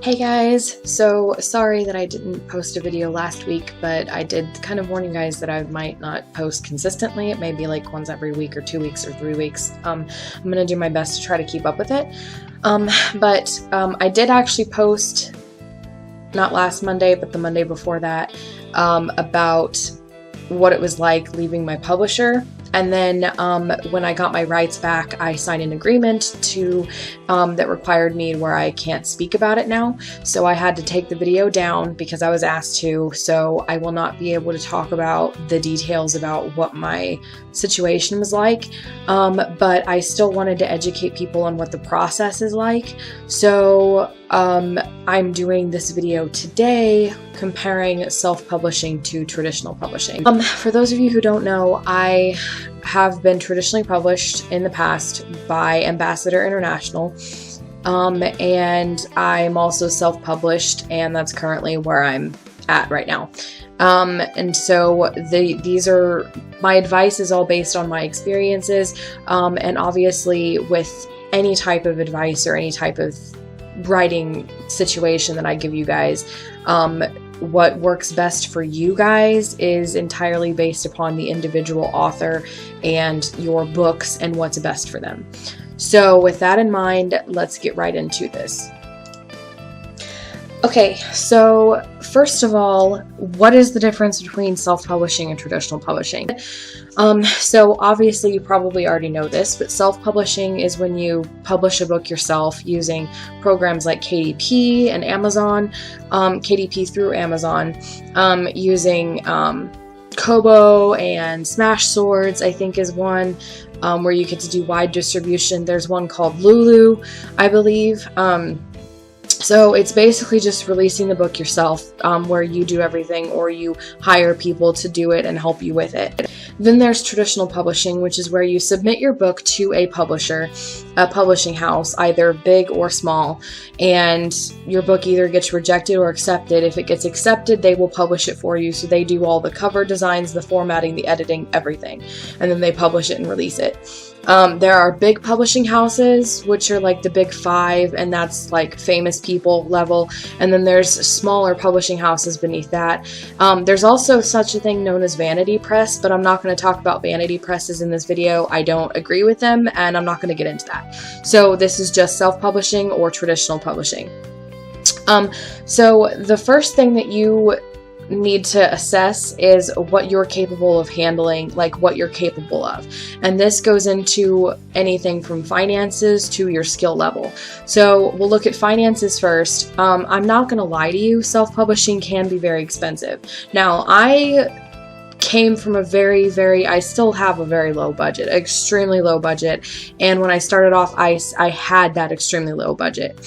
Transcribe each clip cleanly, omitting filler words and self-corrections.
Hey guys, so sorry that I didn't post a video last week, but I did kind of warn you guys that I might not post consistently. It may be like once every week or 2 weeks or 3 weeks. I'm gonna do my best to try to keep up with it. I did actually post, not last Monday, but the Monday before that, about what it was like leaving my publisher. And then when I got my rights back, I signed an agreement that required me where I can't speak about it now. So I had to take the video down because I was asked to. So I will not be able to talk about the details about what my situation was like. But I still wanted to educate people on what the process is like. So I'm doing this video today comparing self-publishing to traditional publishing. For those of you who don't know, I have been traditionally published in the past by Ambassador International, and I'm also self-published, and that's currently where I'm at right now. And so my advice is all based on my experiences, and obviously with any type of advice or any type of writing situation that I give you guys, what works best for you guys is entirely based upon the individual author and your books and what's best for them. So with that in mind, let's get right into this. Okay, so first of all, what is the difference between self-publishing and traditional publishing? So obviously you probably already know this, but self-publishing is when you publish a book yourself using programs like KDP and Amazon, KDP through Amazon, using Kobo and Smashswords, I think is one, where you get to do wide distribution. There's one called Lulu, I believe. So it's basically just releasing the book yourself, where you do everything or you hire people to do it and help you with it. Then there's traditional publishing, which is where you submit your book to a publisher, a publishing house, either big or small, and your book either gets rejected or accepted. If it gets accepted, they will publish it for you. So they do all the cover designs, the formatting, the editing, everything, and then they publish it and release it. There are big publishing houses, which are like the big five, and that's like famous people level. And then there's smaller publishing houses beneath that. There's also such a thing known as vanity press, but I'm not going to talk about vanity presses in this video. I don't agree with them, and I'm not going to get into that. So this is just self-publishing or traditional publishing. So the first thing that you need to assess is what you're capable of handling, like what you're capable of. And this goes into anything from finances to your skill level. So we'll look at finances first. I'm not going to lie to you, self-publishing can be very expensive. Now, I came from a I still have a very low budget, extremely low budget. And when I started off, I had that extremely low budget.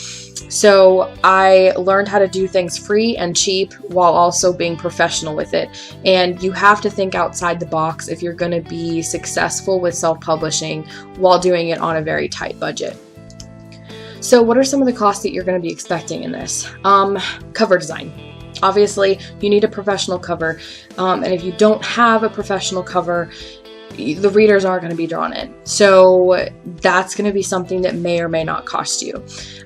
So I learned how to do things free and cheap while also being professional with it. And you have to think outside the box if you're going to be successful with self-publishing while doing it on a very tight budget. So what are some of the costs that you're going to be expecting in this? Cover design. Obviously, you need a professional cover. And if you don't have a professional cover, the readers aren't going to be drawn in. So that's going to be something that may or may not cost you.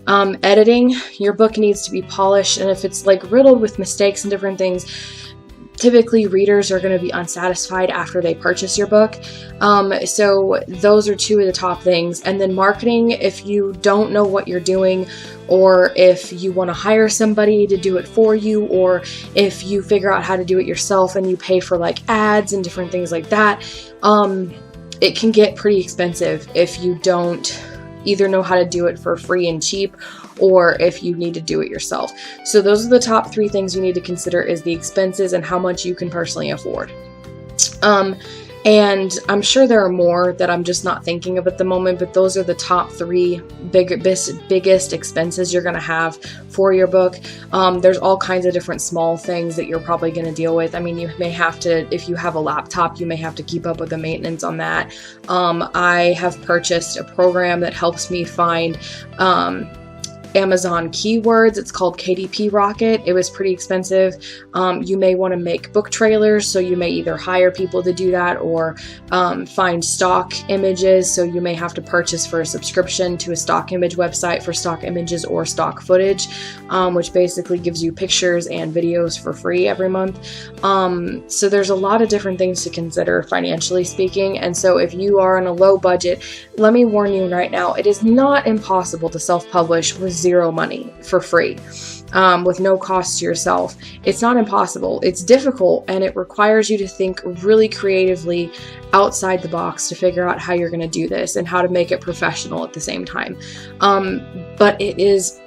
Editing, your book needs to be polished, and if it's like riddled with mistakes and different things, typically readers are going to be unsatisfied after they purchase your book. So those are two of the top things. And then marketing, if you don't know what you're doing, or if you want to hire somebody to do it for you, or if you figure out how to do it yourself and you pay for like ads and different things like that, it can get pretty expensive if you don't either know how to do it for free and cheap, or if you need to do it yourself. So those are the top three things you need to consider, is the expenses and how much you can personally afford. And I'm sure there are more that I'm just not thinking of at the moment, but those are the top three biggest expenses you're going to have for your book. There's all kinds of different small things that you're probably going to deal with. I mean, you may have to, if you have a laptop, you may have to keep up with the maintenance on that. I have purchased a program that helps me find Amazon keywords. It's called KDP Rocket. It was pretty expensive. You may want to make book trailers, so you may either hire people to do that or find stock images. So you may have to purchase for a subscription to a stock image website for stock images or stock footage, which basically gives you pictures and videos for free every month. So there's a lot of different things to consider financially speaking. And so if you are on a low budget, let me warn you right now, it is not impossible to self-publish with zero money for free. With no cost to yourself. It's not impossible. It's difficult, and it requires you to think really creatively outside the box to figure out how you're going to do this and how to make it professional at the same time. But it is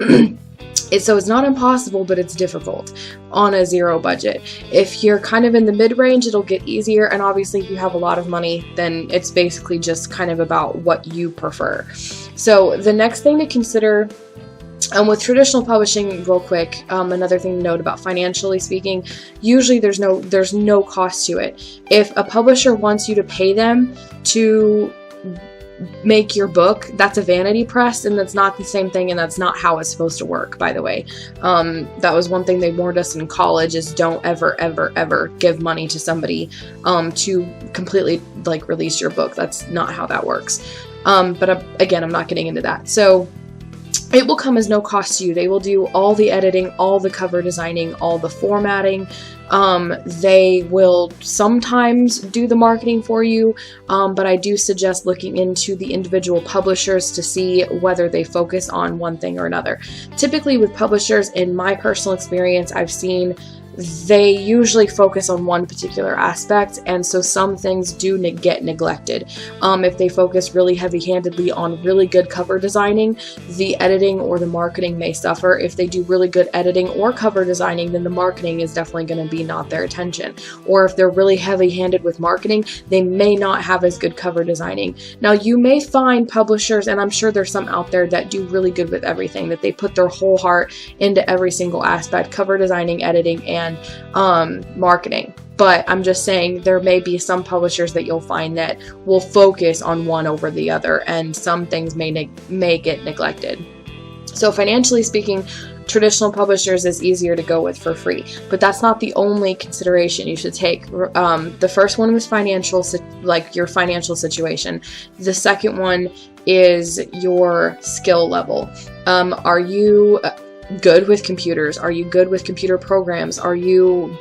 so it's not impossible, but it's difficult on a zero budget. If you're kind of in the mid-range, it'll get easier, and obviously if you have a lot of money, then it's basically just kind of about what you prefer. So the next thing to consider with traditional publishing, real quick, another thing to note about financially speaking, usually there's no cost to it. If a publisher wants you to pay them to make your book, that's a vanity press, and that's not the same thing, and that's not how it's supposed to work, by the way. That was one thing they warned us in college, is don't ever, ever, ever give money to somebody to completely release your book. That's not how that works. But again, I'm not getting into that. So it will come as no cost to you. They will do all the editing, all the cover designing, all the formatting. They will sometimes do the marketing for you, but I do suggest looking into the individual publishers to see whether they focus on one thing or another. Typically with publishers, in my personal experience, I've seen they usually focus on one particular aspect, and so some things do get neglected. If they focus really heavy-handedly on really good cover designing, the editing or the marketing may suffer. If they do really good editing or cover designing, then the marketing is definitely going to be not their attention. Or if they're really heavy-handed with marketing, they may not have as good cover designing. Now, you may find publishers, and I'm sure there's some out there that do really good with everything, that they put their whole heart into every single aspect, cover designing, editing, and marketing. But I'm just saying there may be some publishers that you'll find that will focus on one over the other, and some things may get neglected. So financially speaking, traditional publishers is easier to go with for free, but that's not the only consideration you should take. The first one was your financial situation. The second one is your skill level. Are you good with computers? Are you good with computer programs? Are you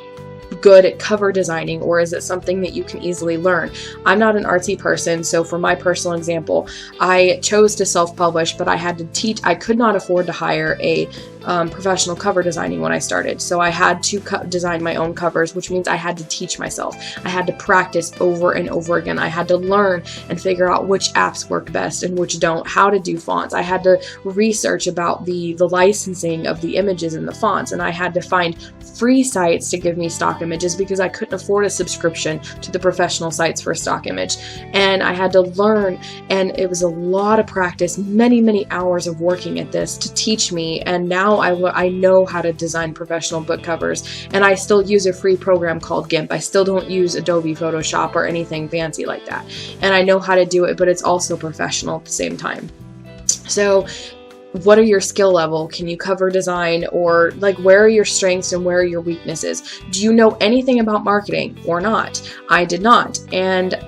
good at cover designing, or is it something that you can easily learn? I'm not an artsy person, so for my personal example, I chose to self-publish, but I had to teach. I could not afford to hire a professional cover designing when I started, so I had to design my own covers, which means I had to teach myself. I had to practice over and over again. I had to learn and figure out which apps work best and which don't, how to do fonts. I had to research about the licensing of the images and the fonts, and I had to find free sites to give me stock images because I couldn't afford a subscription to the professional sites for a stock image. And I had to learn, and it was a lot of practice, many hours of working at this to teach me, and now I know how to design professional book covers, and I still use a free program called GIMP. I still don't use Adobe Photoshop or anything fancy like that, and I know how to do it, but it's also professional at the same time. So what are your skill level? Can you cover design? Or where are your strengths and where are your weaknesses? Do you know anything about marketing or not? I did not. And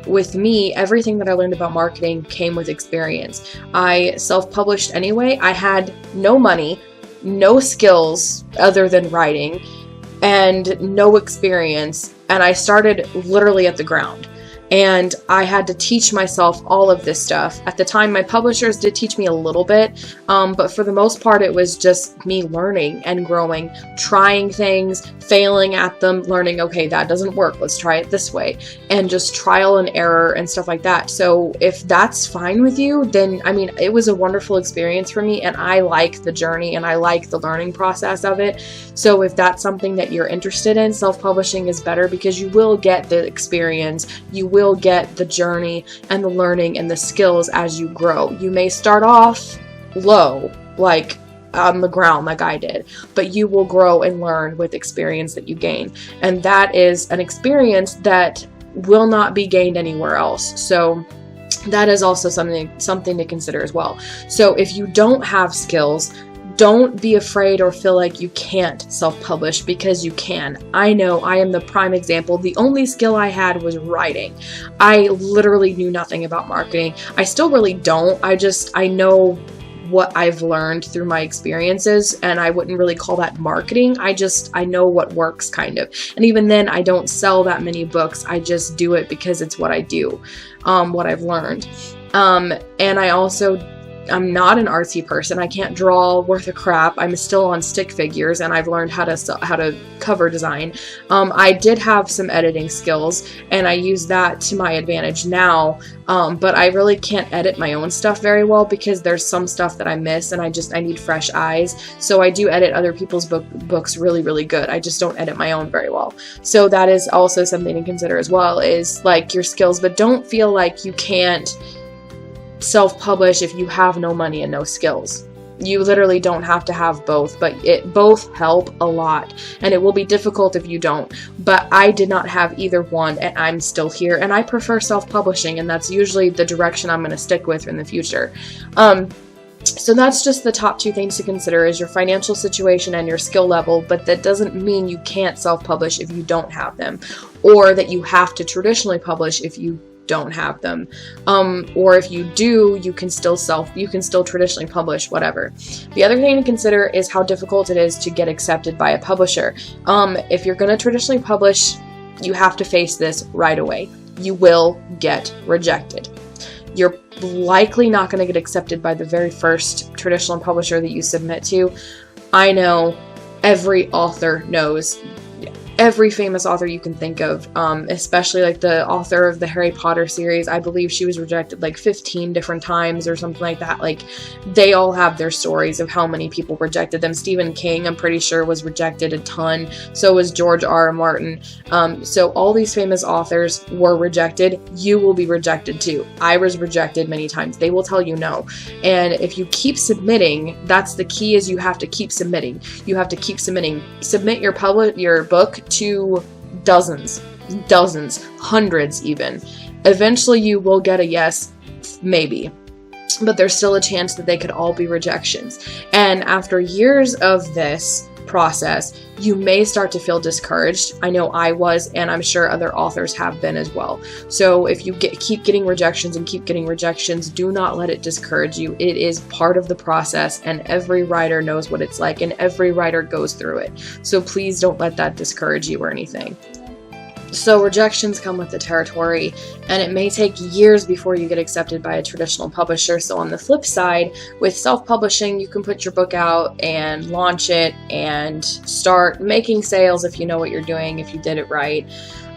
with me, everything that I learned about marketing came with experience. I self-published anyway. I had no money, no skills other than writing, and no experience. And I started literally at the ground. And I had to teach myself all of this stuff. At the time, my publishers did teach me a little bit, but for the most part, it was just me learning and growing, trying things, failing at them, learning, okay, that doesn't work, let's try it this way, and just trial and error and stuff like that. So if that's fine with you, then, I mean, it was a wonderful experience for me, and I like the journey, and I like the learning process of it. So if that's something that you're interested in, self-publishing is better because you will get the experience, you will get the journey and the learning and the skills as you grow. You may start off low, like on the ground like I did, but you will grow and learn with experience that you gain. And that is an experience that will not be gained anywhere else. So that is also something to consider as well. So if you don't have skills, don't be afraid or feel like you can't self-publish, because you can. I know I am the prime example. The only skill I had was writing. I literally knew nothing about marketing. I still really don't. I know what I've learned through my experiences, and I wouldn't really call that marketing. I know what works, kind of. And even then, I don't sell that many books. I just do it because it's what I do, what I've learned. And I'm not an artsy person. I can't draw worth a crap. I'm still on stick figures, and I've learned how to cover design. I did have some editing skills, and I use that to my advantage now. But I really can't edit my own stuff very well, because there's some stuff that I miss, and I need fresh eyes. So I do edit other people's books really, really good. I just don't edit my own very well. So that is also something to consider as well, is like your skills. But don't feel like you can't self-publish if you have no money and no skills. You literally don't have to have both, but both help a lot, and it will be difficult if you don't. But I did not have either one, and I'm still here, and I prefer self-publishing, and that's usually the direction I'm going to stick with in the future. So that's just the top two things to consider, is your financial situation and your skill level, but that doesn't mean you can't self-publish if you don't have them, or that you have to traditionally publish if you don't have them, or if you do, you can still traditionally publish, whatever. The other thing to consider is how difficult it is to get accepted by a publisher. If you're going to traditionally publish, you have to face this right away. You will get rejected. You're likely not going to get accepted by the very first traditional publisher that you submit to. I know every author knows. Every famous author you can think of, especially like the author of the Harry Potter series. I believe she was rejected like 15 different times or something like that. Like, they all have their stories of how many people rejected them. Stephen King, I'm pretty sure, was rejected a ton. So was George R.R. Martin. So all these famous authors were rejected. You will be rejected too. I was rejected many times. They will tell you no. And if you keep submitting, that's the key, is you have to keep submitting. You have to keep submitting. Submit your book to dozens, hundreds even. Eventually you will get a yes, maybe, but there's still a chance that they could all be rejections. And after years of this process, you may start to feel discouraged. I know I was, and I'm sure other authors have been as well. So if you keep getting rejections, do not let it discourage you. It is part of the process, and every writer knows what it's like, and every writer goes through it. So please don't let that discourage you or anything. So rejections come with the territory, and it may take years before you get accepted by a traditional publisher. So on the flip side, with self-publishing, you can put your book out and launch it and start making sales if you know what you're doing, if you did it right.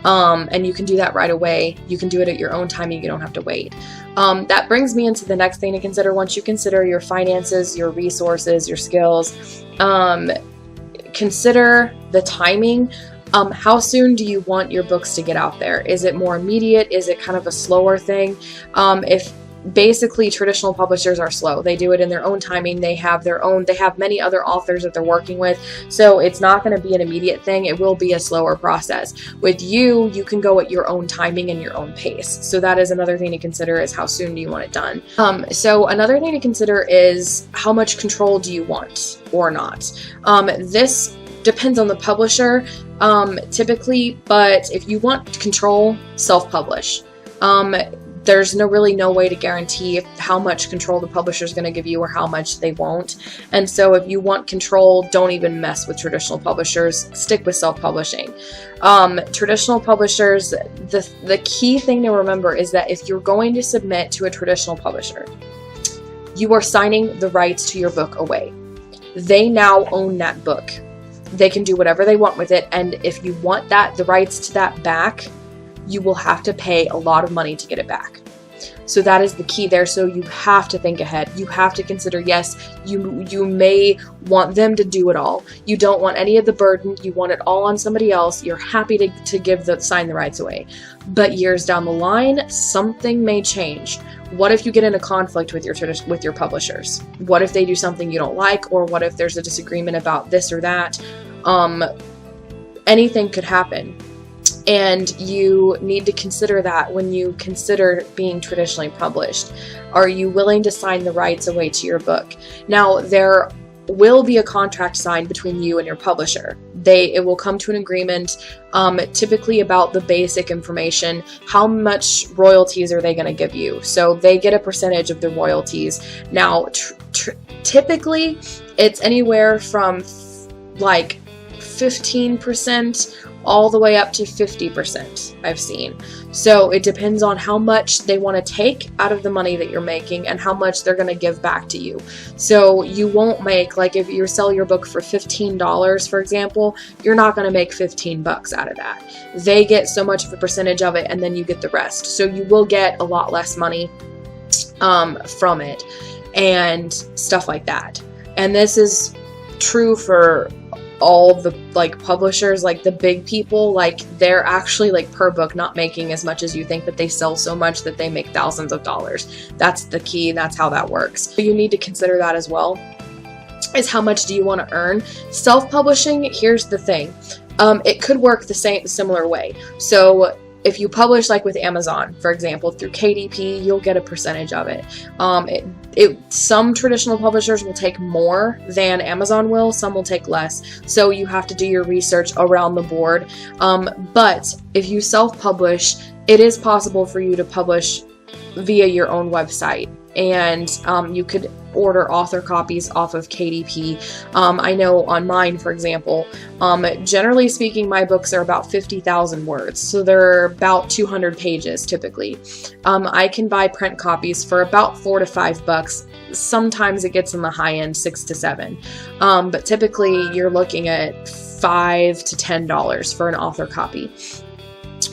And you can do that right away. You can do it at your own time. You don't have to wait. That brings me into the next thing to consider. Once you consider your finances, your resources, your skills, consider the timing. How soon do you want your books to get out there? Is it more immediate? Is it kind of a slower thing? If basically traditional publishers are slow, they do it in their own timing. They have many other authors that they're working with. So it's not going to be an immediate thing. It will be a slower process. With you can go at your own timing and your own pace. So that is another thing to consider, is how soon do you want it done? So another thing to consider is how much control do you want or not? This depends on the publisher, typically, but if you want control, self-publish. There's no way to guarantee how much control the publisher is going to give you or how much they won't. And so if you want control, don't even mess with traditional publishers. Stick with self-publishing. Traditional publishers, the key thing to remember is that if you're going to submit to a traditional publisher, you are signing the rights to your book away. They now own that book. They can do whatever they want with it, and if you want the rights to that back, you will have to pay a lot of money to get it back. So that is the key there. So you have to think ahead. You have to consider, yes, you may want them to do it all. You don't want any of the burden. You want it all on somebody else. You're happy to sign the rights away. But years down the line, something may change. What if you get in a conflict with your publishers? What if they do something you don't like, or what if there's a disagreement about this or that? Anything could happen. And you need to consider that when you consider being traditionally published. Are you willing to sign the rights away to your book? Now, there will be a contract signed between you and your publisher. It will come to an agreement, typically about the basic information. How much royalties are they going to give you? So they get a percentage of the royalties. Now, typically, it's anywhere from like 15% all the way up to 50% I've seen. So it depends on how much they want to take out of the money that you're making and how much they're going to give back to you. So you won't make, like if you sell your book for $15, for example, you're not going to make 15 bucks out of that. They get so much of a percentage of it and then you get the rest. So you will get a lot less money from it and stuff like that. And this is true for all the like publishers, like the big people, like they're actually like per book not making as much as you think, but they sell so much that they make thousands of dollars. That's the key. That's how that works. So you need to consider that as well, is how much do you want to earn. Self-publishing, here's the thing. It could work the similar way. So if you publish like with Amazon, for example, through KDP, you'll get a percentage of it. Some traditional publishers will take more than Amazon will, some will take less. So you have to do your research around the board. But if you self-publish, it is possible for you to publish via your own website. And you could order author copies off of KDP. I know on mine, for example, generally speaking, my books are about 50,000 words. So they're about 200 pages typically. I can buy print copies for about $4 to $5. Sometimes it gets in the high end, $6 to $7. But typically you're looking at $5 to $10 for an author copy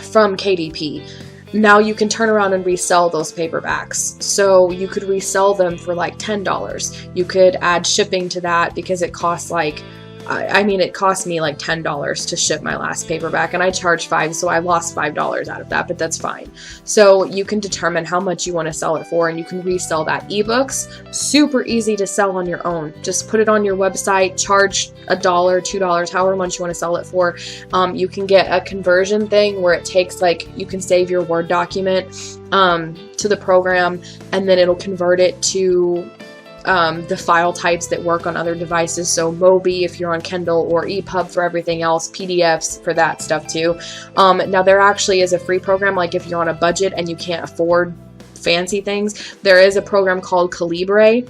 from KDP. Now you can turn around and resell those paperbacks. So you could resell them for like $10. You could add shipping to that because it costs like, it cost me like $10 to ship my last paperback and I charged $5, so I lost $5 out of that, but that's fine. So you can determine how much you want to sell it for and you can resell that. Ebooks, super easy to sell on your own. Just put it on your website, charge $1, $2, however much you want to sell it for. You can get a conversion thing where it takes you can save your Word document to the program and then it'll convert it to the file types that work on other devices. So Mobi if you're on Kindle, or EPUB for everything else, PDFs for that stuff too. Now there actually is a free program, like if you're on a budget and you can't afford fancy things, there is a program called Calibre.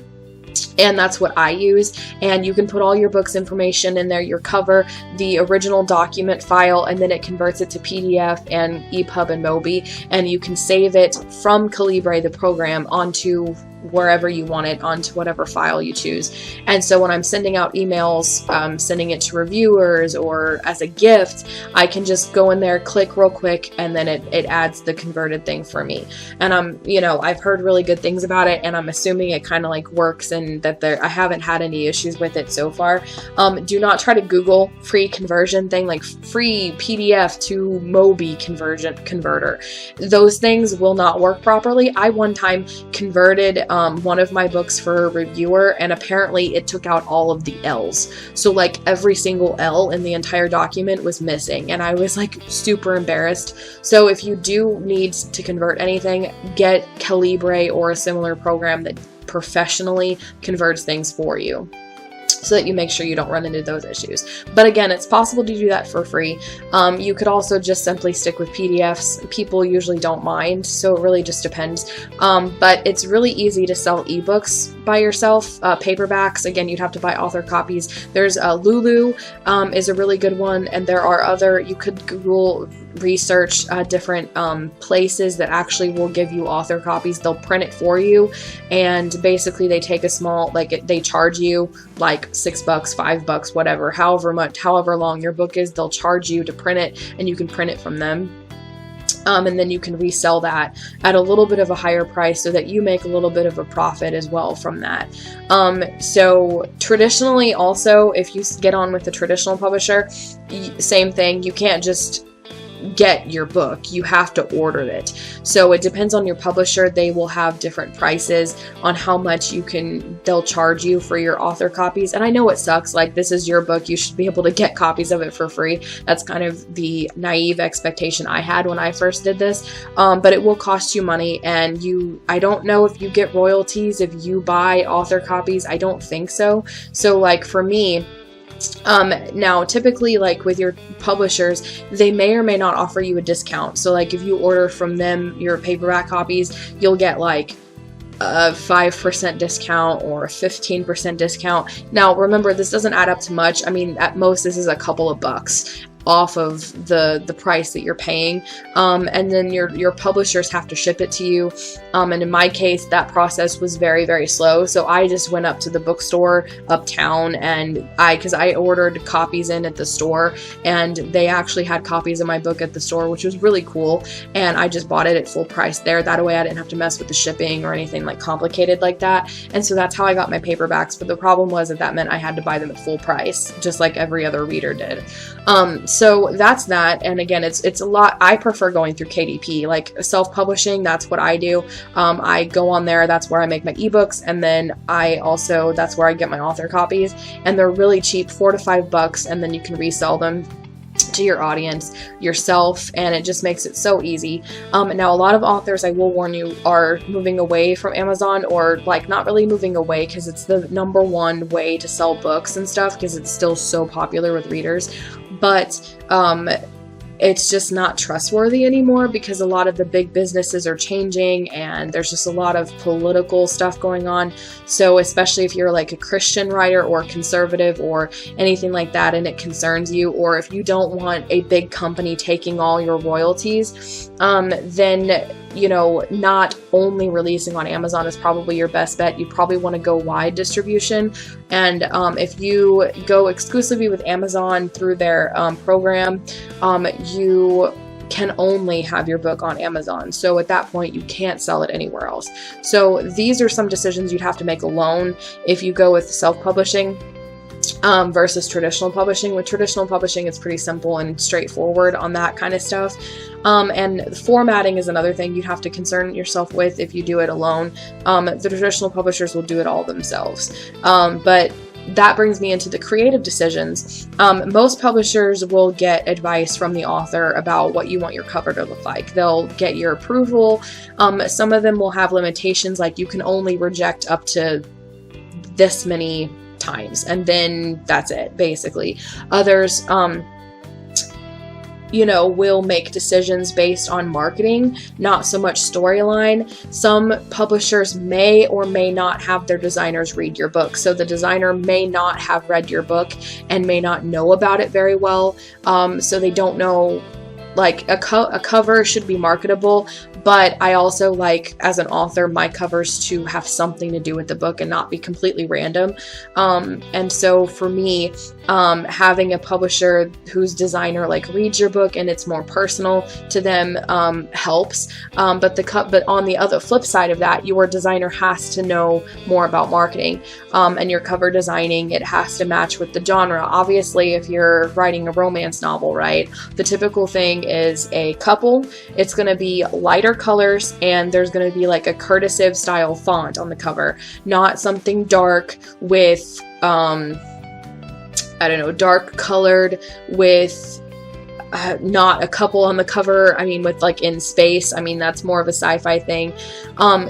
And that's what I use, and you can put all your books information in there, your cover, the original document file, and then it converts it to PDF and EPUB and Mobi, and you can save it from Calibre, the program, onto wherever you want it, onto whatever file you choose. And so when I'm sending out emails, sending it to reviewers or as a gift, I can just go in there, click real quick, and then it adds the converted thing for me. And I've heard really good things about it, and I'm assuming it kind of works, and that I haven't had any issues with it so far. Do not try to Google free conversion thing, like free PDF to Mobi converter. Those things will not work properly. I one time converted one of my books for a reviewer, and apparently it took out all of the L's. So every single L in the entire document was missing, and I was super embarrassed. So if you do need to convert anything, get Calibre or a similar program that professionally converts things for you, so that you make sure you don't run into those issues. But again, it's possible to do that for free. You could also just simply stick with PDFs. People usually don't mind, so it really just depends. But it's really easy to sell ebooks by yourself. Paperbacks, again, you'd have to buy author copies. There's Lulu is a really good one, and there are other, you could Google research different places that actually will give you author copies. They'll print it for you, and basically they take a small, they charge you $6, $5, whatever, however long your book is, they'll charge you to print it, and you can print it from them. And then you can resell that at a little bit of a higher price so that you make a little bit of a profit as well from that. So traditionally also, if you get on with the traditional publisher, same thing, you can't just get your book. You have to order it. So it depends on your publisher. They will have different prices on how much they'll charge you for your author copies. And I know it sucks. Like, this is your book. You should be able to get copies of it for free. That's kind of the naive expectation I had when I first did this. But it will cost you money, and I don't know if you get royalties if you buy author copies. I don't think so. So like for me, now typically, like with your publishers, they may or may not offer you a discount. So like if you order from them your paperback copies, you'll get like a 5% discount or a 15% discount. Now remember, this doesn't add up to much. I mean, at most this is a couple of bucks off of the price that you're paying, and then your publishers have to ship it to you, and in my case that process was very, very slow. So I just went up to the bookstore uptown, and because I ordered copies in at the store, and they actually had copies of my book at the store, which was really cool, and I just bought it at full price there. That way I didn't have to mess with the shipping or anything like complicated like that. And so that's how I got my paperbacks. But the problem was that meant I had to buy them at full price, just like every other reader did. So that's that. And again, it's a lot. I prefer going through KDP, like self-publishing. That's what I do. I go on there. That's where I make my ebooks. And then that's where I get my author copies, and they're really cheap, $4 to $5, and then you can resell them to your audience yourself, and it just makes it so easy. Now a lot of authors, I will warn you, are moving away from Amazon, or like not really moving away, because it's the #1 way to sell books and stuff, because it's still so popular with readers, but it's just not trustworthy anymore, because a lot of the big businesses are changing, and there's just a lot of political stuff going on. So especially if you're like a Christian writer or conservative or anything like that, and it concerns you, or if you don't want a big company taking all your royalties, then not only releasing on Amazon is probably your best bet. You probably want to go wide distribution. And if you go exclusively with Amazon through their program, you can only have your book on Amazon. So at that point, you can't sell it anywhere else. So these are some decisions you'd have to make alone if you go with self-publishing versus traditional publishing. With traditional publishing, it's pretty simple and straightforward on that kind of stuff. And formatting is another thing you'd have to concern yourself with if you do it alone. The traditional publishers will do it all themselves. But that brings me into the creative decisions. Most publishers will get advice from the author about what you want your cover to look like. They'll get your approval. Some of them will have limitations, like you can only reject up to this many times, and then that's it, basically. Others, will make decisions based on marketing, not so much storyline. Some publishers may or may not have their designers read your book. So the designer may not have read your book and may not know about it very well. So they don't know, like a cover should be marketable, but I also like, as an author, my covers to have something to do with the book and not be completely random. And so for me, having a publisher whose designer reads your book and it's more personal to them helps. But on the other flip side of that, your designer has to know more about marketing, and your cover designing, it has to match with the genre. Obviously, if you're writing a romance novel, right, the typical thing is a couple. It's going to be lighter colors, and there's going to be like a cursive style font on the cover, not something dark with dark colored with not a couple on the cover. I mean, with like in space. I mean, that's more of a sci-fi thing.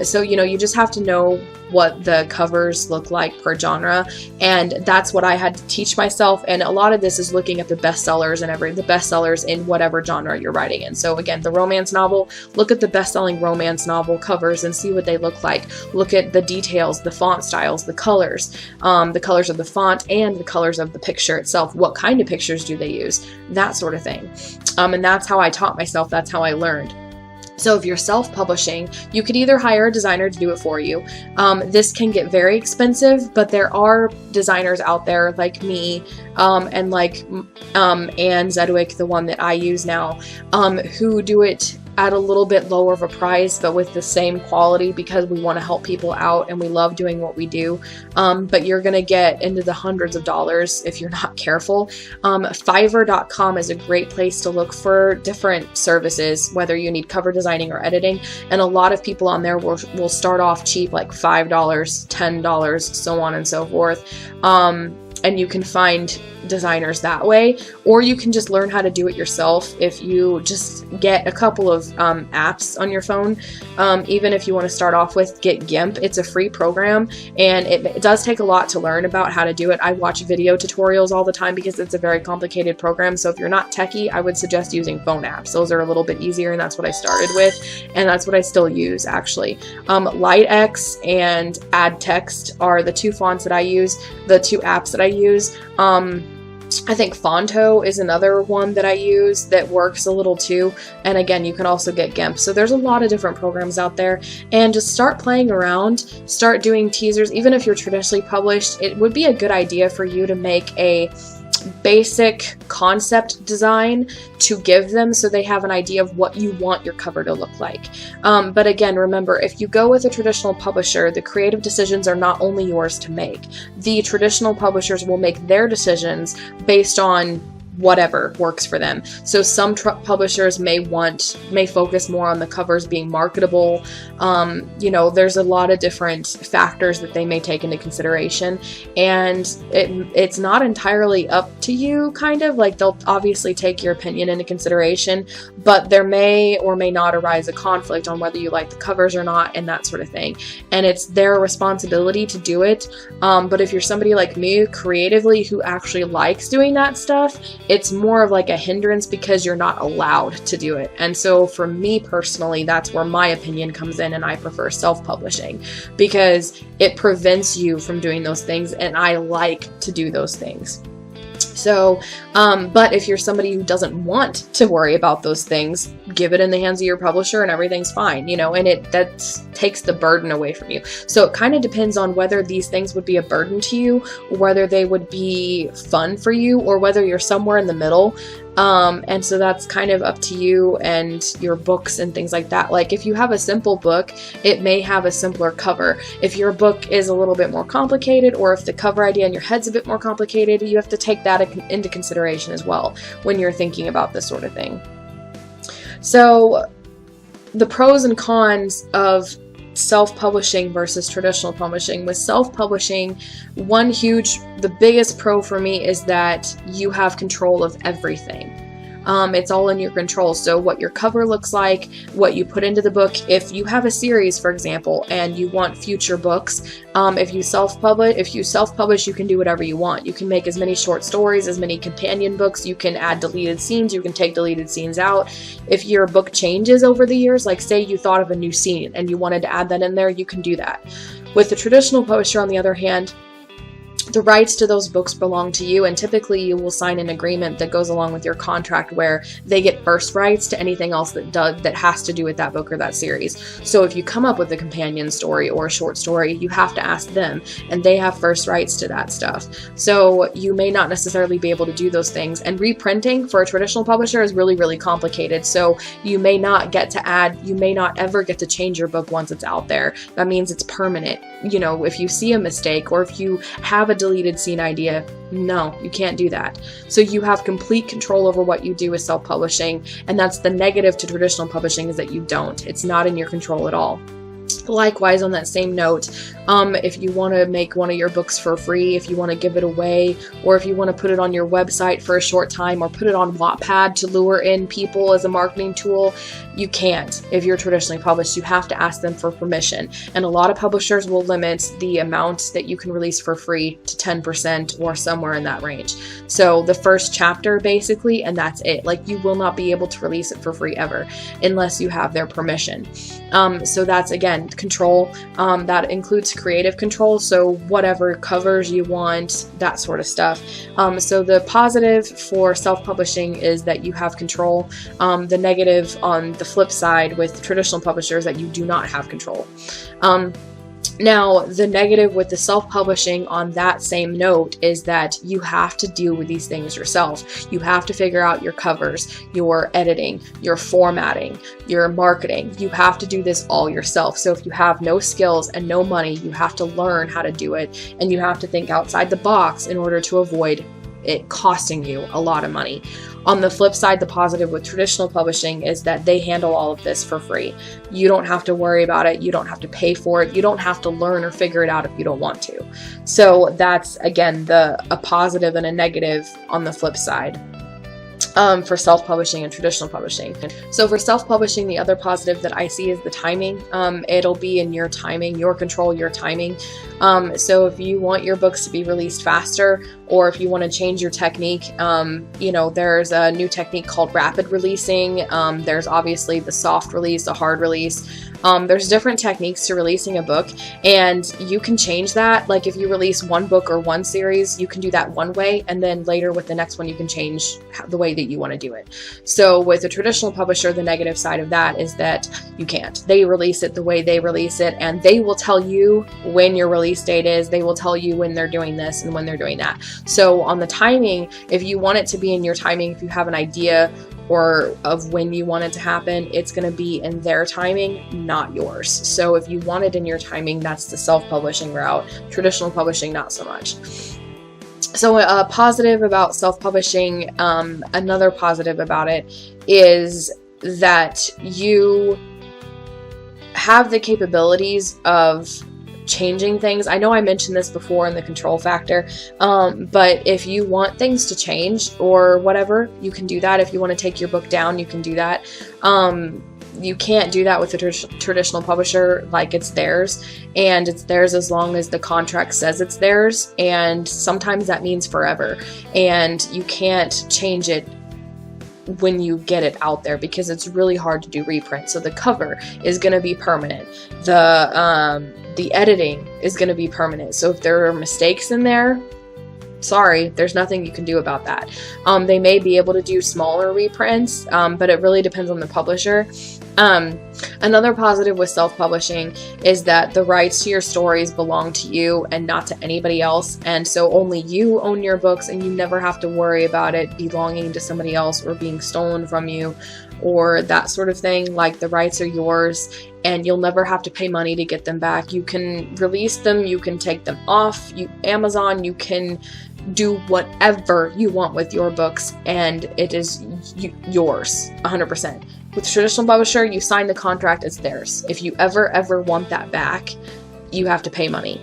So you just have to know what the covers look like per genre, and that's what I had to teach myself. And a lot of this is looking at the bestsellers and the bestsellers in whatever genre you're writing in. So again, the romance novel, look at the best-selling romance novel covers and see what they look like. Look at the details, the font styles, the colors of the font, and the colors of the picture itself. What kind of pictures do they use? That sort of thing. And that's how I taught myself. That's how I learned. So if you're self-publishing, you could either hire a designer to do it for you. This can get very expensive, but there are designers out there like me, and like Anne Zedwick, the one that I use now, who do it at a little bit lower of a price, but with the same quality, because we want to help people out and we love doing what we do. But you're going to get into the hundreds of dollars if you're not careful. Fiverr.com is a great place to look for different services, whether you need cover designing or editing. And a lot of people on there will start off cheap, like $5, $10, so on and so forth. And you can find designers that way, or you can just learn how to do it yourself if you just get a couple of apps on your phone. Even if you want to start off with, get GIMP. It's a free program, and it does take a lot to learn about how to do it. I watch video tutorials all the time because it's a very complicated program, so if you're not techie, I would suggest using phone apps. Those are a little bit easier, and that's what I started with, and that's what I still use, actually. LightX and AdText are the two fonts that I use, the two apps that I use. I think Fonto is another one that I use that works a little too. And again, you can also get GIMP. So there's a lot of different programs out there, and just start playing around, start doing teasers. Even if you're traditionally published, it would be a good idea for you to make a basic concept design to give them, so they have an idea of what you want your cover to look like. But again, remember, if you go with a traditional publisher, the creative decisions are not only yours to make. The traditional publishers will make their decisions based on whatever works for them. So some publishers may focus more on the covers being marketable. You know, there's a lot of different factors that they may take into consideration, and it's not entirely up to you, kind of. Like, they'll obviously take your opinion into consideration, but there may or may not arise a conflict on whether you like the covers or not, and that sort of thing. And it's their responsibility to do it. But if you're somebody like me, creatively, who actually likes doing that stuff, it's more of like a hindrance because you're not allowed to do it. And so for me personally, that's where my opinion comes in, and I prefer self-publishing because it prevents you from doing those things, and I like to do those things. So, but if you're somebody who doesn't want to worry about those things, give it in the hands of your publisher and everything's fine, you know, and that takes the burden away from you. So it kind of depends on whether these things would be a burden to you, or whether they would be fun for you, or whether you're somewhere in the middle. And so that's kind of up to you and your books and things like that. Like, if you have a simple book, it may have a simpler cover. If your book is a little bit more complicated, or if the cover idea in your head's a bit more complicated, you have to take that into consideration as well when you're thinking about this sort of thing. So the pros and cons of self-publishing versus traditional publishing. With self-publishing, the biggest pro for me is that you have control of everything. It's all in your control. So what your cover looks like, what you put into the book. If you have a series, for example, and you want future books, if you self-publish, you can do whatever you want. You can make as many short stories, as many companion books. You can add deleted scenes. You can take deleted scenes out. If your book changes over the years, like say you thought of a new scene and you wanted to add that in there, you can do that. With the traditional publisher, on the other hand, the rights to those books belong to you, and typically you will sign an agreement that goes along with your contract where they get first rights to anything else that has to do with that book or that series. So if you come up with a companion story or a short story, you have to ask them, and they have first rights to that stuff. So you may not necessarily be able to do those things. And reprinting for a traditional publisher is really, really complicated. So you may not ever get to change your book once it's out there. That means it's permanent. You know, if you see a mistake, or if you have a deleted scene idea, no, you can't do that. So you have complete control over what you do with self-publishing, and that's the negative to traditional publishing, is that you don't. It's not in your control at all. Likewise, on that same note, if you want to make one of your books for free, if you want to give it away, or if you want to put it on your website for a short time, or put it on Wattpad to lure in people as a marketing tool, you can't. If you're traditionally published, you have to ask them for permission. And a lot of publishers will limit the amount that you can release for free to 10% or somewhere in that range. So the first chapter, basically, and that's it. Like, you will not be able to release it for free ever unless you have their permission. So that's, again, control. That includes creative control, so whatever covers you want, that sort of stuff. So the positive for self-publishing is that you have control. The negative on the flip side with traditional publishers, that you do not have control. Now, the negative with the self-publishing on that same note is that you have to deal with these things yourself. You have to figure out your covers, your editing, your formatting, your marketing. You have to do this all yourself. So if you have no skills and no money, you have to learn how to do it, and you have to think outside the box in order to avoid it costing you a lot of money. On the flip side, the positive with traditional publishing is that they handle all of this for free. You don't have to worry about it. You don't have to pay for it. You don't have to learn or figure it out if you don't want to. So that's, again, a positive and a negative on the flip side. For self-publishing and traditional publishing. So for self-publishing, the other positive that I see is the timing. It'll be in your timing, your control, your timing. So if you want your books to be released faster, or if you want to change your technique, there's a new technique called rapid releasing. There's obviously the soft release, the hard release. There's different techniques to releasing a book, and you can change that. Like if you release one book or one series, you can do that one way, and then later with the next one, you can change the way that you want to do it. So with a traditional publisher, the negative side of that is that you can't. They release it the way they release it, and they will tell you when your release date is. They will tell you when they're doing this and when they're doing that. So on the timing, if you want it to be in your timing, if you have an idea or of when you want it to happen, it's going to be in their timing, not yours. So if you want it in your timing, that's the self-publishing route. Traditional publishing, not so much. So a positive about self-publishing, another positive about it is that you have the capabilities of changing things. I know I mentioned this before in the control factor, but if you want things to change or whatever, you can do that. If you want to take your book down, you can do that. You can't do that with a traditional publisher like it's theirs, and it's theirs as long as the contract says it's theirs, and sometimes that means forever, and you can't change it when you get it out there because it's really hard to do reprint. So the cover is going to be permanent. The editing is going to be permanent. So if there are mistakes in there, sorry, there's nothing you can do about that. They may be able to do smaller reprints, but it really depends on the publisher. Another positive with self-publishing is that the rights to your stories belong to you and not to anybody else, and so only you own your books, and you never have to worry about it belonging to somebody else or being stolen from you or that sort of thing. Like, the rights are yours, and you'll never have to pay money to get them back. You can release them, you can take them off Amazon, you can do whatever you want with your books, and it is yours 100%. With a traditional publisher, you sign the contract, it's theirs. If you ever want that back, you have to pay money.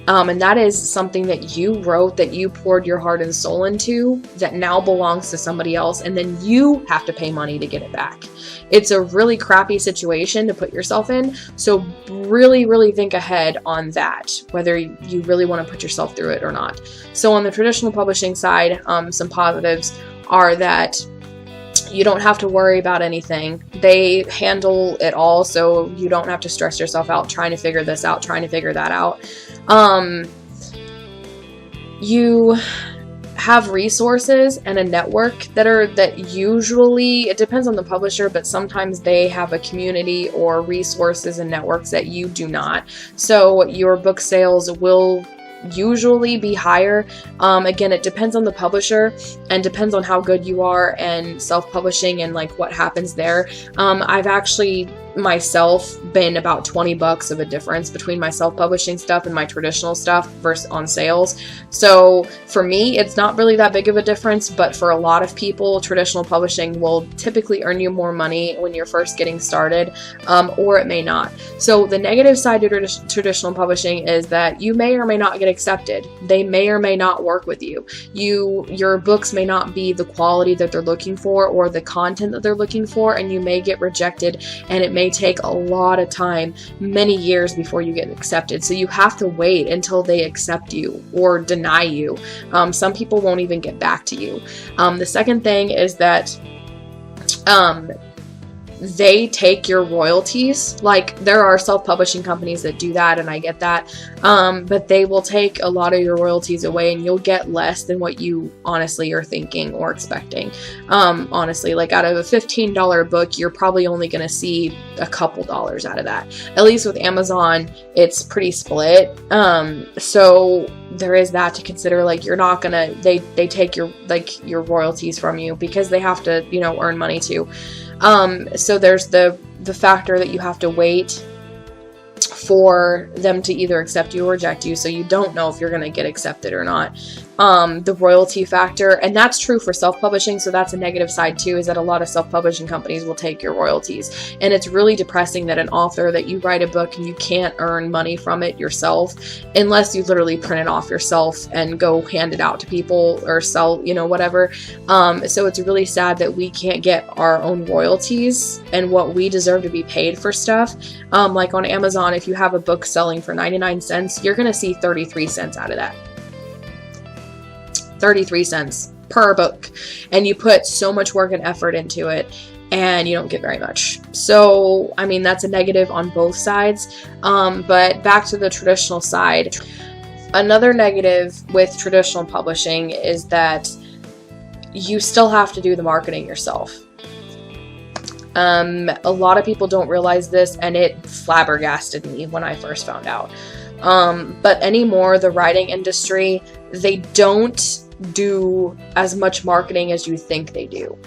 And that is something that you wrote, that you poured your heart and soul into, that now belongs to somebody else, and then you have to pay money to get it back. It's a really crappy situation to put yourself in, so really think ahead on that, whether you really want to put yourself through it or not. So on the traditional publishing side, some positives are that you don't have to worry about anything. They handle it all, so you don't have to stress yourself out trying to figure this out, trying to figure that out. You have resources and a network that usually, it depends on the publisher, but sometimes they have a community or resources and networks that you do not. So your book sales will usually be higher. Again, it depends on the publisher and depends on how good you are and self-publishing and like what happens there. I've actually myself been about $20 of a difference between my self-publishing stuff and my traditional stuff versus on sales. So for me, it's not really that big of a difference, but for a lot of people, traditional publishing will typically earn you more money when you're first getting started, or it may not. So the negative side to traditional publishing is that you may or may not get accepted. They may or may not work with you. Your books may not be the quality that they're looking for or the content that they're looking for, and you may get rejected, and it may take a lot of time, many years before you get accepted. So you have to wait until they accept you or deny you. Some people won't even get back to you. The second thing is that they take your royalties. Like, there are self-publishing companies that do that, and I get that, but they will take a lot of your royalties away, and you'll get less than what you honestly are thinking or expecting. Honestly, like, out of a $15 book, you're probably only going to see a couple dollars out of that. At least with Amazon, it's pretty split. So there is that to consider. Like, you're not gonna, they take your, like, your royalties from you, because they have to, you know, earn money too. So there's the factor that you have to wait for them to either accept you or reject you, so you don't know if you're going to get accepted or not. The royalty factor, and that's true for self-publishing, so that's a negative side too, is that a lot of self-publishing companies will take your royalties, and it's really depressing that an author, that you write a book and you can't earn money from it yourself, unless you literally print it off yourself and go hand it out to people or sell, you know, whatever. So it's really sad that we can't get our own royalties and what we deserve to be paid for stuff. Like on Amazon, if you have a book selling for 99 cents, you're going to see 33 cents out of that. 33 cents per book, and you put so much work and effort into it, and you don't get very much. So, I mean, that's a negative on both sides. But back to the traditional side, another negative with traditional publishing is that you still have to do the marketing yourself. A lot of people don't realize this, and it flabbergasted me when I first found out. But anymore, the writing industry, they don't do as much marketing as you think they do.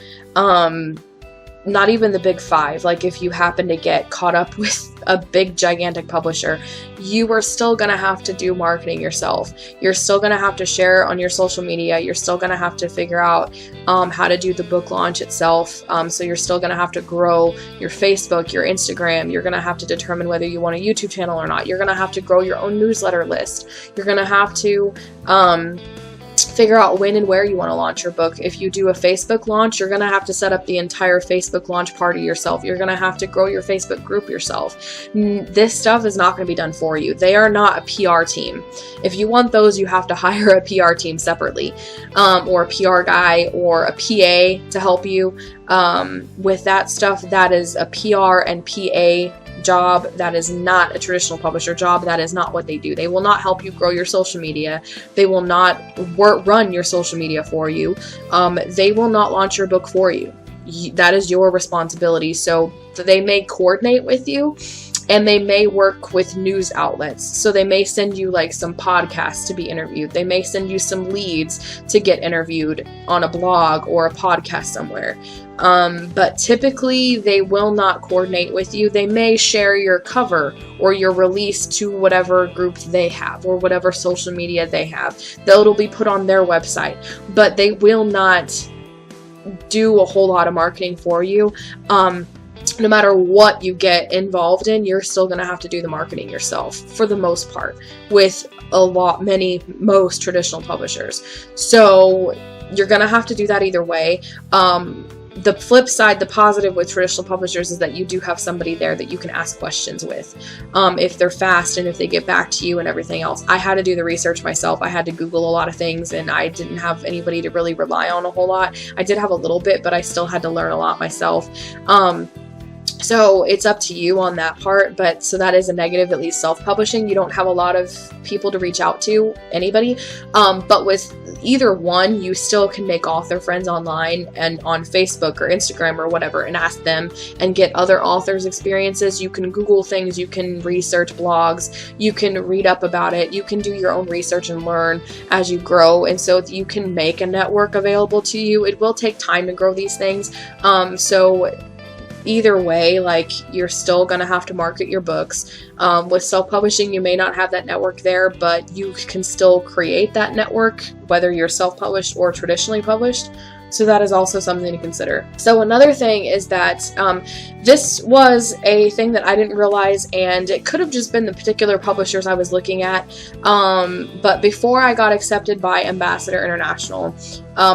Not even the big five. Like, if you happen to get caught up with a big gigantic publisher, you are still gonna have to do marketing yourself. You're still gonna have to share on your social media. You're still gonna have to figure out how to do the book launch itself. So you're still gonna have to grow your Facebook, your Instagram. You're gonna have to determine whether you want a YouTube channel or not. You're gonna have to grow your own newsletter list. You're gonna have to figure out when and where you want to launch your book. If you do a Facebook launch, you're going to have to set up the entire Facebook launch party yourself. You're going to have to grow your Facebook group yourself. This stuff is not going to be done for you. They are not a PR team. If you want those, you have to hire a PR team separately, or a PR guy or a PA to help you with that stuff. That is a PR and PA job. That is not a traditional publisher job. That is not what they do. They will not help you grow your social media. They will not run your social media for you. They will not launch your book for you. That is your responsibility. So they may coordinate with you, and they may work with news outlets. So they may send you like some podcasts to be interviewed. They may send you some leads to get interviewed on a blog or a podcast somewhere. But typically they will not coordinate with you. They may share your cover or your release to whatever group they have or whatever social media they have. It'll be put on their website, but they will not do a whole lot of marketing for you. No matter what you get involved in, you're still going to have to do the marketing yourself for the most part with most traditional publishers. So you're going to have to do that either way. The flip side, the positive with traditional publishers, is that you do have somebody there that you can ask questions with, if they're fast and if they get back to you and everything else. I had to do the research myself. I had to Google a lot of things, and I didn't have anybody to really rely on a whole lot. I did have a little bit, but I still had to learn a lot myself. So it's up to you on that part, but so that is a negative, at least self-publishing. You don't have a lot of people to reach out to, anybody, but with either one, you still can make author friends online and on Facebook or Instagram or whatever, and ask them and get other authors' experiences. You can Google things, you can research blogs, you can read up about it, you can do your own research and learn as you grow, and so you can make a network available to you. It will take time to grow these things, so either way, like, you're still going to have to market your books. With self-publishing, you may not have that network there, but you can still create that network, whether you're self-published or traditionally published. So that is also something to consider. So another thing is that this was a thing that I didn't realize, and it could have just been the particular publishers I was looking at. But before I got accepted by Ambassador International,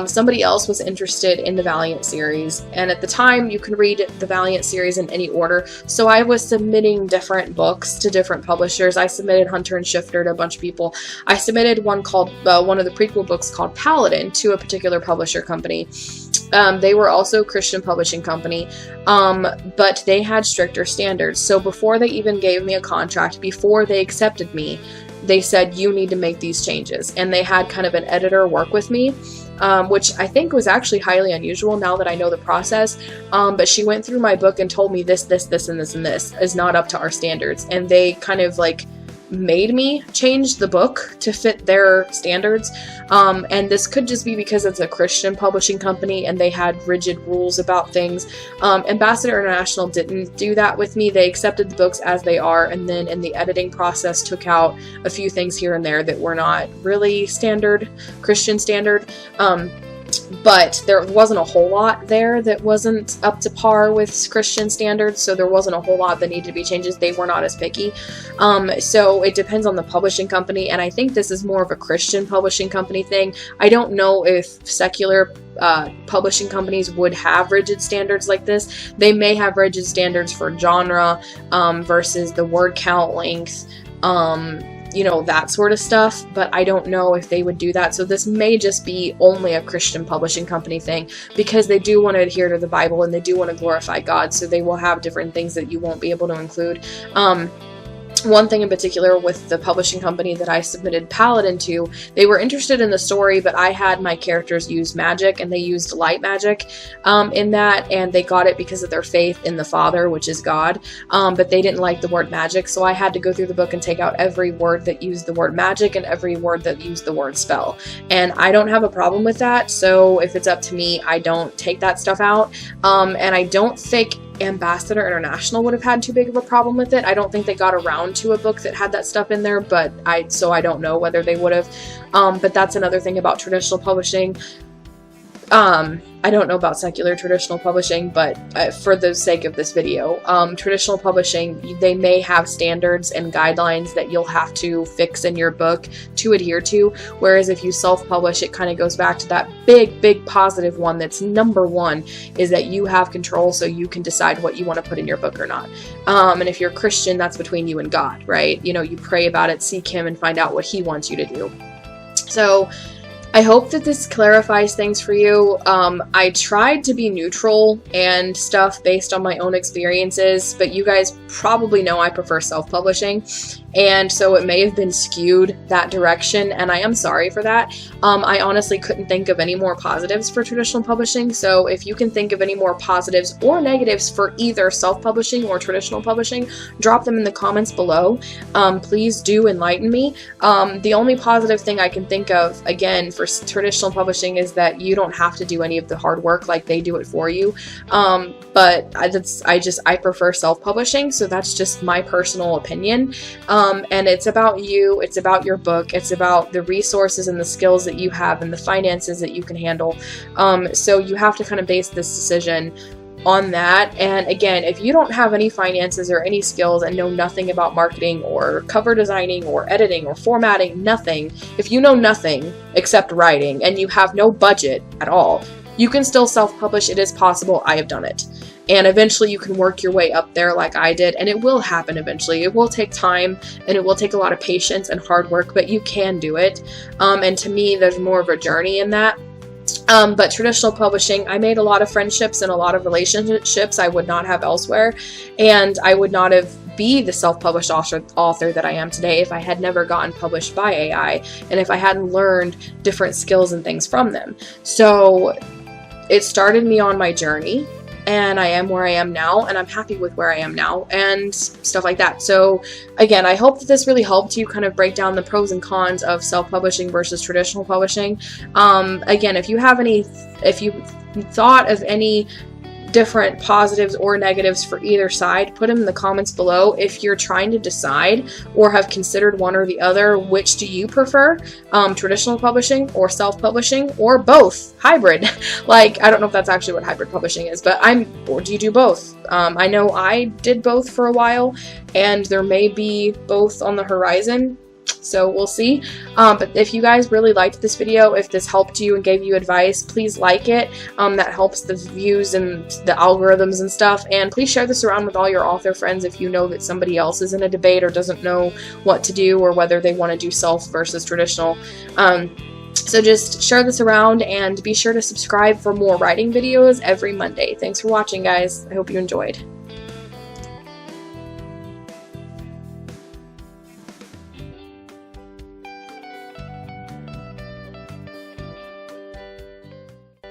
somebody else was interested in the Valiant series. And at the time, you can read the Valiant series in any order. So I was submitting different books to different publishers. I submitted Hunter and Shifter to a bunch of people. I submitted one of the prequel books called Paladin to a particular publisher company. They were also a Christian publishing company, but they had stricter standards. So before they even gave me a contract, before they accepted me, they said, you need to make these changes. And they had kind of an editor work with me, which I think was actually highly unusual now that I know the process. But she went through my book and told me this, and this is not up to our standards. And they kind of like made me change the book to fit their standards. And this could just be because it's a Christian publishing company and they had rigid rules about things. Ambassador International didn't do that with me. They accepted the books as they are, and then in the editing process took out a few things here and there that were not really standard, Christian standard. But there wasn't a whole lot there that wasn't up to par with Christian standards, so there wasn't a whole lot that needed to be changes. They were not as picky. So it depends on the publishing company, and I think this is more of a Christian publishing company thing. I don't know if secular publishing companies would have rigid standards like this. They may have rigid standards for genre versus the word count length, you know, that sort of stuff, but I don't know if they would do that. So this may just be only a Christian publishing company thing, because they do want to adhere to the Bible and they do want to glorify God, so they will have different things that you won't be able to include. One thing in particular with the publishing company that I submitted Paladin to, they were interested in the story, but I had my characters use magic, and they used light magic in that, and they got it because of their faith in the Father, which is God, but they didn't like the word magic, so I had to go through the book and take out every word that used the word magic and every word that used the word spell. And I don't have a problem with that, so if it's up to me, I don't take that stuff out, and I don't think Ambassador International would have had too big of a problem with it. I don't think they got around to a book that had that stuff in there, but I don't know whether they would have. But that's another thing about traditional publishing. I don't know about secular traditional publishing, but for the sake of this video, traditional publishing, they may have standards and guidelines that you'll have to fix in your book to adhere to, whereas if you self-publish, it kind of goes back to that big positive one that's number one, is that you have control, so you can decide what you want to put in your book or not. And if you're Christian, that's between you and God, right? You know, you pray about it, seek Him, and find out what He wants you to do. So I hope that this clarifies things for you. I tried to be neutral and stuff based on my own experiences, but you guys probably know I prefer self-publishing, and so it may have been skewed that direction, and I am sorry for that. I honestly couldn't think of any more positives for traditional publishing, so if you can think of any more positives or negatives for either self-publishing or traditional publishing, drop them in the comments below. Please do enlighten me. The only positive thing I can think of, again, for traditional publishing is that you don't have to do any of the hard work, like they do it for you. But I prefer self-publishing, so that's just my personal opinion. And it's about you, it's about your book, it's about the resources and the skills that you have and the finances that you can handle. So you have to kind of base this decision on that. And again, if you don't have any finances or any skills and know nothing about marketing or cover designing or editing or formatting, nothing, if you know nothing except writing and you have no budget at all, you can still self-publish. It is possible. I have done it. And eventually you can work your way up there like I did, and it will happen eventually. It will take time, and it will take a lot of patience and hard work, but you can do it. And to me, there's more of a journey in that. But traditional publishing, I made a lot of friendships and a lot of relationships I would not have elsewhere, and I would not have be the self-published author that I am today if I had never gotten published by AI, and if I hadn't learned different skills and things from them. So it started me on my journey, and I am where I am now, and I'm happy with where I am now, and stuff like that. So again, I hope that this really helped you kind of break down the pros and cons of self-publishing versus traditional publishing. Again, if you thought of any different positives or negatives for either side, put them in the comments below. If you're trying to decide or have considered one or the other, which do you prefer? Traditional publishing or self-publishing, or both? Hybrid. Like, I don't know if that's actually what hybrid publishing is, but or do you do both? I know I did both for a while, and there may be both on the horizon. So we'll see. But if you guys really liked this video, if this helped you and gave you advice, please like it. That helps the views and the algorithms and stuff. And please share this around with all your author friends if you know that somebody else is in a debate or doesn't know what to do, or whether they want to do self versus traditional. So just share this around and be sure to subscribe for more writing videos every Monday. Thanks for watching, guys. I hope you enjoyed.